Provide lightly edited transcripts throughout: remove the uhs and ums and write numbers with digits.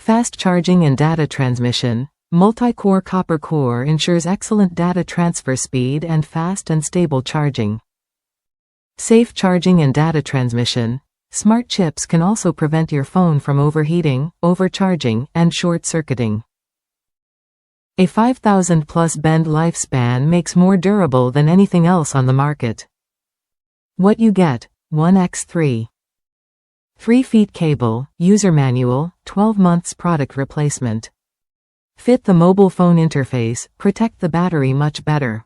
Fast charging and data transmission. Multi-core copper core ensures excellent data transfer speed and fast and stable charging. Safe charging and data transmission. Smart chips can also prevent your phone from overheating, overcharging, and short-circuiting. A 5,000+ bend lifespan makes more durable than anything else on the market. What you get: 1x3. 3 feet cable, user manual, 12 months product replacement. Fit the mobile phone interface, protect the battery much better.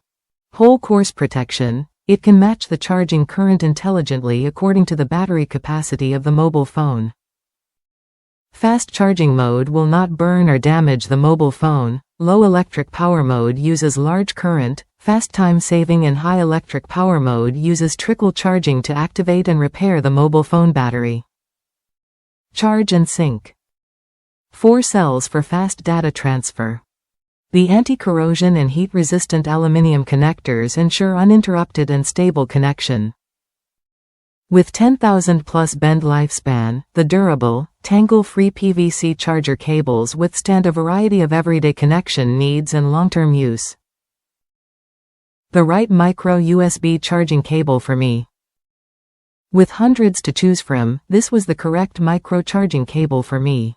Whole course protection. It can match the charging current intelligently according to the battery capacity of the mobile phone. Fast charging mode will not burn or damage the mobile phone. Low electric power mode uses large current. Fast time saving and high electric power mode uses trickle charging to activate and repair the mobile phone battery. Charge and sync. 4 cells for fast data transfer. The anti-corrosion and heat-resistant aluminum connectors ensure uninterrupted and stable connection. With 10,000+ bend lifespan, the durable, tangle-free PVC charger cables withstand a variety of everyday connection needs and long-term use. The right micro USB charging cable for me. With hundreds to choose from, this was the correct micro charging cable for me.